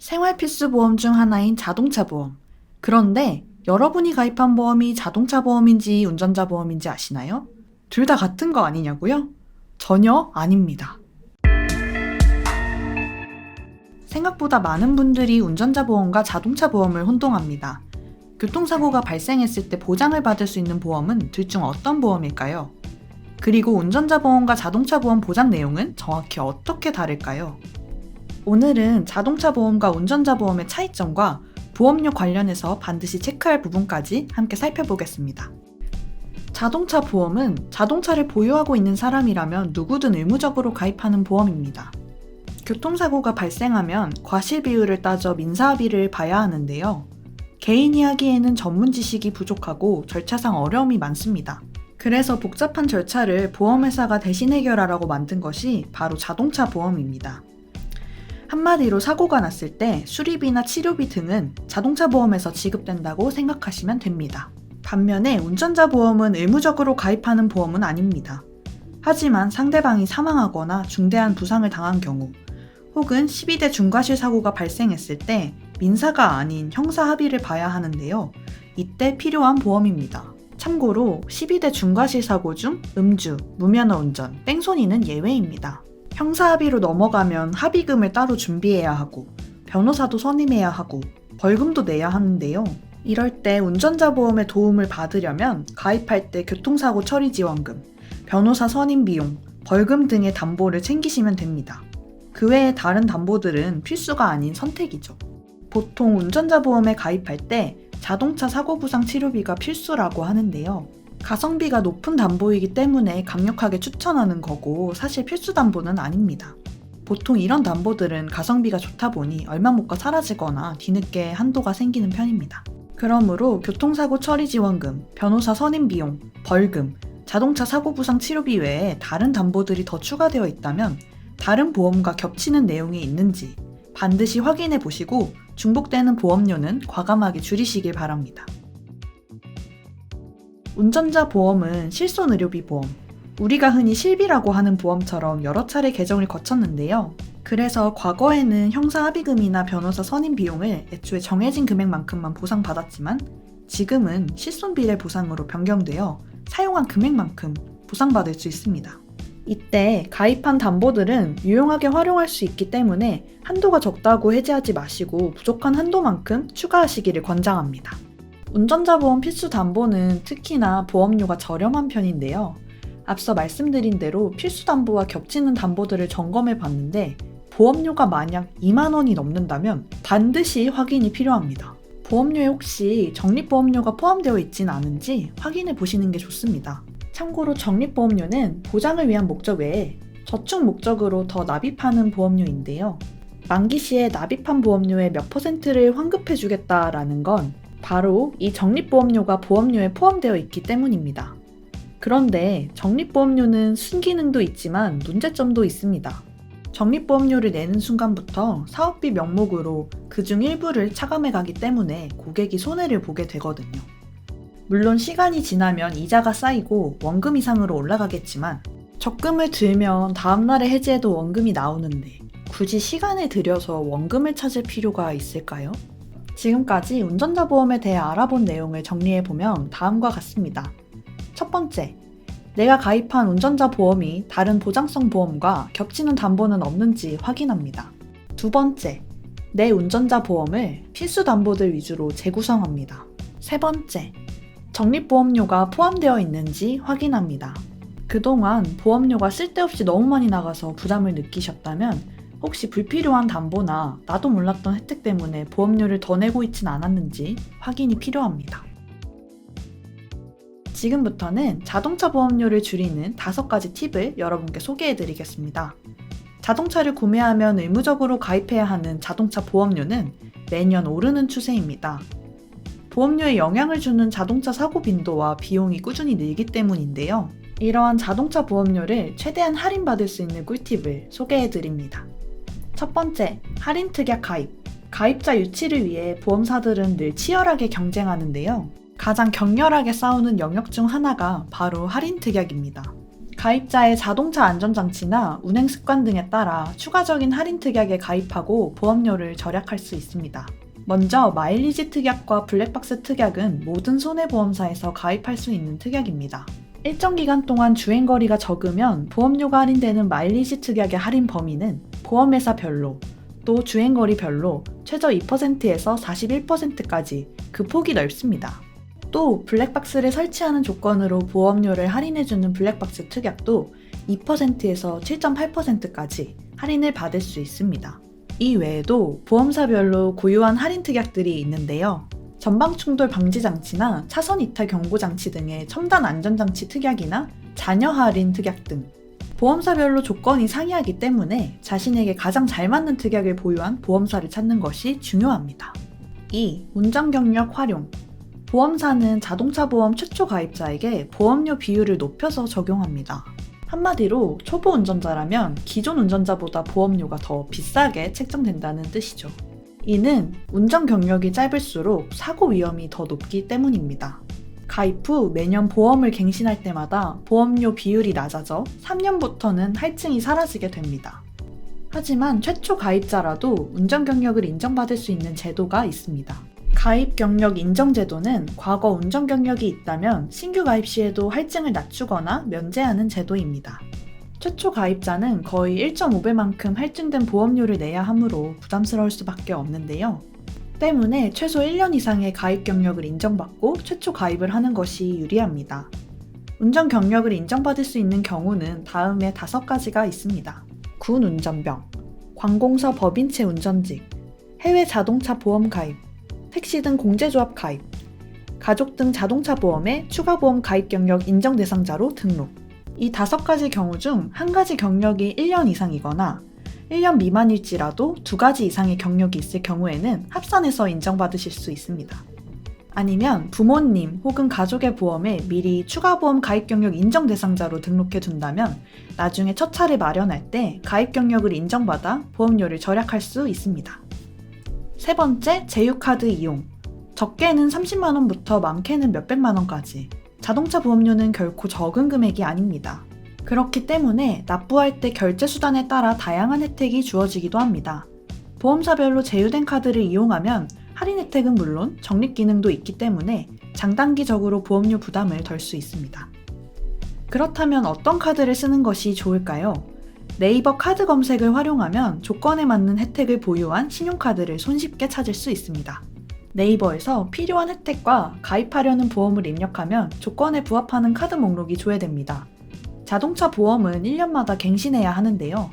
생활 필수 보험 중 하나인 자동차 보험. 그런데 여러분이 가입한 보험이 자동차 보험인지 운전자 보험인지 아시나요? 둘 다 같은 거 아니냐고요? 전혀 아닙니다. 생각보다 많은 분들이 운전자 보험과 자동차 보험을 혼동합니다. 교통사고가 발생했을 때 보장을 받을 수 있는 보험은 둘 중 어떤 보험일까요? 그리고 운전자 보험과 자동차 보험 보장 내용은 정확히 어떻게 다를까요? 오늘은 자동차 보험과 운전자 보험의 차이점과 보험료 관련해서 반드시 체크할 부분까지 함께 살펴보겠습니다. 자동차 보험은 자동차를 보유하고 있는 사람이라면 누구든 의무적으로 가입하는 보험입니다. 교통사고가 발생하면 과실 비율을 따져 민사합의를 봐야 하는데요. 개인이 하기에는 전문 지식이 부족하고 절차상 어려움이 많습니다. 그래서 복잡한 절차를 보험회사가 대신 해결하라고 만든 것이 바로 자동차 보험입니다. 한마디로 사고가 났을 때 수리비나 치료비 등은 자동차 보험에서 지급된다고 생각하시면 됩니다. 반면에 운전자 보험은 의무적으로 가입하는 보험은 아닙니다. 하지만 상대방이 사망하거나 중대한 부상을 당한 경우 혹은 12대 중과실 사고가 발생했을 때 민사가 아닌 형사 합의를 봐야 하는데요. 이때 필요한 보험입니다. 참고로 12대 중과실 사고 중 음주, 무면허 운전, 뺑소니는 예외입니다. 형사 합의로 넘어가면 합의금을 따로 준비해야 하고 변호사도 선임해야 하고 벌금도 내야 하는데요. 이럴 때 운전자 보험의 도움을 받으려면 가입할 때 교통사고 처리 지원금, 변호사 선임 비용, 벌금 등의 담보를 챙기시면 됩니다. 그 외에 다른 담보들은 필수가 아닌 선택이죠. 보통 운전자 보험에 가입할 때 자동차 사고 부상 치료비가 필수라고 하는데요. 가성비가 높은 담보이기 때문에 강력하게 추천하는 거고 사실 필수 담보는 아닙니다. 보통 이런 담보들은 가성비가 좋다 보니 얼마 못 가 사라지거나 뒤늦게 한도가 생기는 편입니다. 그러므로 교통사고 처리 지원금, 변호사 선임 비용, 벌금, 자동차 사고 부상 치료비 외에 다른 담보들이 더 추가되어 있다면 다른 보험과 겹치는 내용이 있는지 반드시 확인해 보시고 중복되는 보험료는 과감하게 줄이시길 바랍니다. 운전자 보험은 실손의료비 보험, 우리가 흔히 실비라고 하는 보험처럼 여러 차례 개정을 거쳤는데요. 그래서 과거에는 형사 합의금이나 변호사 선임 비용을 애초에 정해진 금액만큼만 보상받았지만 지금은 실손비례 보상으로 변경되어 사용한 금액만큼 보상받을 수 있습니다. 이때 가입한 담보들은 유용하게 활용할 수 있기 때문에 한도가 적다고 해지하지 마시고 부족한 한도만큼 추가하시기를 권장합니다. 운전자 보험 필수 담보는 특히나 보험료가 저렴한 편인데요. 앞서 말씀드린 대로 필수 담보와 겹치는 담보들을 점검해 봤는데 보험료가 만약 2만 원이 넘는다면 반드시 확인이 필요합니다. 보험료에 혹시 적립보험료가 포함되어 있진 않은지 확인해 보시는 게 좋습니다. 참고로 적립보험료는 보장을 위한 목적 외에 저축 목적으로 더 납입하는 보험료인데요. 만기 시에 납입한 보험료의 몇 %를 환급해 주겠다라는 건 바로 이 적립보험료가 보험료에 포함되어 있기 때문입니다. 그런데 적립보험료는 순기능도 있지만 문제점도 있습니다. 적립보험료를 내는 순간부터 사업비 명목으로 그중 일부를 차감해 가기 때문에 고객이 손해를 보게 되거든요. 물론 시간이 지나면 이자가 쌓이고 원금 이상으로 올라가겠지만 적금을 들면 다음날에 해지해도 원금이 나오는데 굳이 시간을 들여서 원금을 찾을 필요가 있을까요? 지금까지 운전자 보험에 대해 알아본 내용을 정리해보면 다음과 같습니다. 첫 번째, 내가 가입한 운전자 보험이 다른 보장성 보험과 겹치는 담보는 없는지 확인합니다. 두 번째, 내 운전자 보험을 필수 담보들 위주로 재구성합니다. 세 번째, 적립보험료가 포함되어 있는지 확인합니다. 그동안 보험료가 쓸데없이 너무 많이 나가서 부담을 느끼셨다면 혹시 불필요한 담보나 나도 몰랐던 혜택 때문에 보험료를 더 내고 있진 않았는지 확인이 필요합니다. 지금부터는 자동차 보험료를 줄이는 5가지 팁을 여러분께 소개해드리겠습니다. 자동차를 구매하면 의무적으로 가입해야 하는 자동차 보험료는 매년 오르는 추세입니다. 보험료에 영향을 주는 자동차 사고 빈도와 비용이 꾸준히 늘기 때문인데요. 이러한 자동차 보험료를 최대한 할인받을 수 있는 꿀팁을 소개해드립니다. 첫 번째, 할인 특약 가입. 가입자 유치를 위해 보험사들은 늘 치열하게 경쟁하는데요. 가장 격렬하게 싸우는 영역 중 하나가 바로 할인 특약입니다. 가입자의 자동차 안전장치나 운행 습관 등에 따라 추가적인 할인 특약에 가입하고 보험료를 절약할 수 있습니다. 먼저 마일리지 특약과 블랙박스 특약은 모든 손해보험사에서 가입할 수 있는 특약입니다. 일정 기간 동안 주행거리가 적으면 보험료가 할인되는 마일리지 특약의 할인 범위는 보험회사별로 또 주행거리별로 최저 2%에서 41%까지 그 폭이 넓습니다. 또 블랙박스를 설치하는 조건으로 보험료를 할인해주는 블랙박스 특약도 2%에서 7.8%까지 할인을 받을 수 있습니다. 이 외에도 보험사별로 고유한 할인 특약들이 있는데요. 전방충돌 방지 장치나 차선 이탈 경고 장치 등의 첨단 안전장치 특약이나 자녀 할인 특약 등 보험사별로 조건이 상이하기 때문에 자신에게 가장 잘 맞는 특약을 보유한 보험사를 찾는 것이 중요합니다. 2. 운전 경력 활용. 보험사는 자동차 보험 최초 가입자에게 보험료 비율을 높여서 적용합니다. 한마디로 초보 운전자라면 기존 운전자보다 보험료가 더 비싸게 책정된다는 뜻이죠. 이는 운전 경력이 짧을수록 사고 위험이 더 높기 때문입니다. 가입 후 매년 보험을 갱신할 때마다 보험료 비율이 낮아져 3년부터는 할증이 사라지게 됩니다. 하지만 최초 가입자라도 운전 경력을 인정받을 수 있는 제도가 있습니다. 가입 경력 인정 제도는 과거 운전 경력이 있다면 신규 가입 시에도 할증을 낮추거나 면제하는 제도입니다. 최초 가입자는 거의 1.5배만큼 할증된 보험료를 내야 하므로 부담스러울 수밖에 없는데요. 때문에 최소 1년 이상의 가입 경력을 인정받고 최초 가입을 하는 것이 유리합니다. 운전 경력을 인정받을 수 있는 경우는 다음에 5가지가 있습니다. 군 운전병, 관공서 법인체 운전직, 해외 자동차 보험 가입, 택시 등 공제조합 가입, 가족 등 자동차 보험에 추가 보험 가입 경력 인정 대상자로 등록. 이 5가지 경우 중 한 가지 경력이 1년 이상이거나 1년 미만일지라도 2가지 이상의 경력이 있을 경우에는 합산해서 인정받으실 수 있습니다. 아니면 부모님 혹은 가족의 보험에 미리 추가 보험 가입 경력 인정 대상자로 등록해 둔다면 나중에 첫 차를 마련할 때 가입 경력을 인정받아 보험료를 절약할 수 있습니다. 3번째, 제휴카드 이용. 적게는 30만원부터 많게는 몇백만원까지. 자동차 보험료는 결코 적은 금액이 아닙니다. 그렇기 때문에 납부할 때 결제 수단에 따라 다양한 혜택이 주어지기도 합니다. 보험사별로 제휴된 카드를 이용하면 할인 혜택은 물론 적립 기능도 있기 때문에 장단기적으로 보험료 부담을 덜 수 있습니다. 그렇다면 어떤 카드를 쓰는 것이 좋을까요? 네이버 카드 검색을 활용하면 조건에 맞는 혜택을 보유한 신용카드를 손쉽게 찾을 수 있습니다. 네이버에서 필요한 혜택과 가입하려는 보험을 입력하면 조건에 부합하는 카드 목록이 조회됩니다. 자동차 보험은 1년마다 갱신해야 하는데요.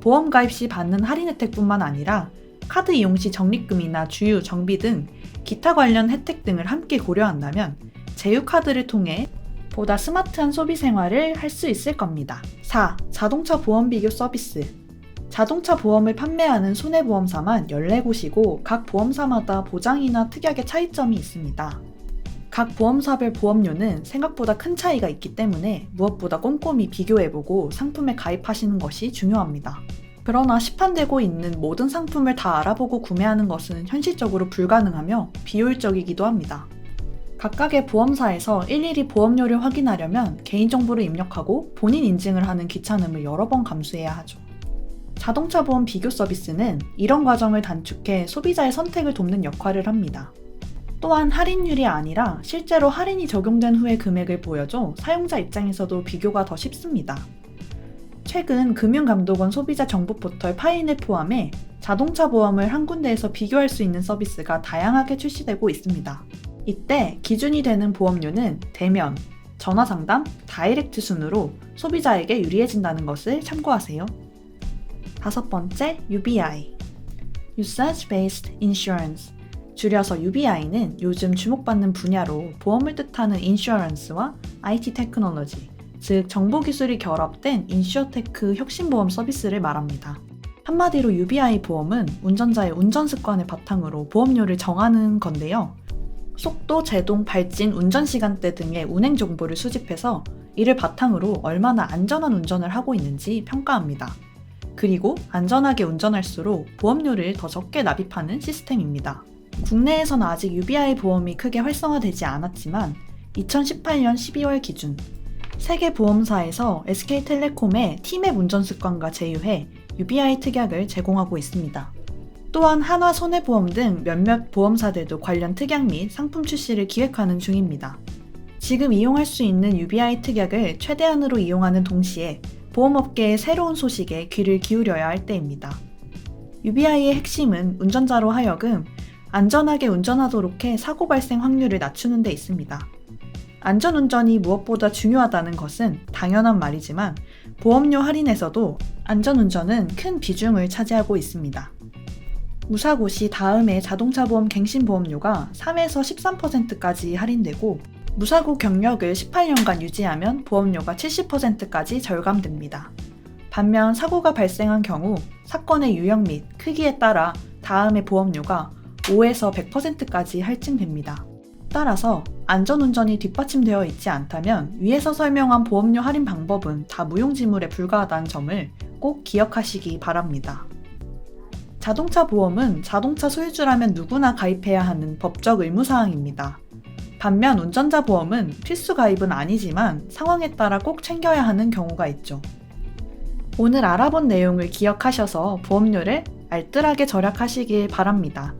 보험 가입 시 받는 할인 혜택뿐만 아니라 카드 이용 시 적립금이나 주유, 정비 등 기타 관련 혜택 등을 함께 고려한다면 제휴카드를 통해 보다 스마트한 소비 생활을 할 수 있을 겁니다. 4. 자동차 보험 비교 서비스. 자동차 보험을 판매하는 손해보험사만 14곳이고 각 보험사마다 보장이나 특약의 차이점이 있습니다. 각 보험사별 보험료는 생각보다 큰 차이가 있기 때문에 무엇보다 꼼꼼히 비교해보고 상품에 가입하시는 것이 중요합니다. 그러나 시판되고 있는 모든 상품을 다 알아보고 구매하는 것은 현실적으로 불가능하며 비효율적이기도 합니다. 각각의 보험사에서 일일이 보험료를 확인하려면 개인정보를 입력하고 본인 인증을 하는 귀찮음을 여러 번 감수해야 하죠. 자동차 보험 비교 서비스는 이런 과정을 단축해 소비자의 선택을 돕는 역할을 합니다. 또한 할인율이 아니라 실제로 할인이 적용된 후의 금액을 보여줘 사용자 입장에서도 비교가 더 쉽습니다. 최근 금융감독원 소비자 정보 포털 파인을 포함해 자동차 보험을 한 군데에서 비교할 수 있는 서비스가 다양하게 출시되고 있습니다. 이때 기준이 되는 보험료는 대면, 전화상담, 다이렉트 순으로 소비자에게 유리해진다는 것을 참고하세요. 5번째, UBI. Usage Based Insurance. 줄여서 UBI는 요즘 주목받는 분야로 보험을 뜻하는 인슈어런스와 IT 테크놀로지, 즉 정보기술이 결합된 인슈어테크 혁신보험 서비스를 말합니다. 한마디로 UBI 보험은 운전자의 운전 습관을 바탕으로 보험료를 정하는 건데요. 속도, 제동, 발진, 운전 시간대 등의 운행 정보를 수집해서 이를 바탕으로 얼마나 안전한 운전을 하고 있는지 평가합니다. 그리고 안전하게 운전할수록 보험료를 더 적게 납입하는 시스템입니다. 국내에서는 아직 UBI 보험이 크게 활성화되지 않았지만 2018년 12월 기준 세계 보험사에서 SK텔레콤의 T맵 운전 습관과 제휴해 UBI 특약을 제공하고 있습니다. 또한 한화손해보험 등 몇몇 보험사들도 관련 특약 및 상품 출시를 기획하는 중입니다. 지금 이용할 수 있는 UBI 특약을 최대한으로 이용하는 동시에 보험업계의 새로운 소식에 귀를 기울여야 할 때입니다. UBI의 핵심은 운전자로 하여금 안전하게 운전하도록 해 사고 발생 확률을 낮추는 데 있습니다. 안전운전이 무엇보다 중요하다는 것은 당연한 말이지만 보험료 할인에서도 안전운전은 큰 비중을 차지하고 있습니다. 무사고 시 다음해 자동차 보험 갱신 보험료가 3에서 13%까지 할인되고 무사고 경력을 18년간 유지하면 보험료가 70%까지 절감됩니다. 반면 사고가 발생한 경우 사건의 유형 및 크기에 따라 다음해 보험료가 5에서 100%까지 할증됩니다. 따라서 안전운전이 뒷받침되어 있지 않다면 위에서 설명한 보험료 할인 방법은 다 무용지물에 불과하다는 점을 꼭 기억하시기 바랍니다. 자동차 보험은 자동차 소유주라면 누구나 가입해야 하는 법적 의무사항입니다. 반면 운전자 보험은 필수 가입은 아니지만 상황에 따라 꼭 챙겨야 하는 경우가 있죠. 오늘 알아본 내용을 기억하셔서 보험료를 알뜰하게 절약하시길 바랍니다.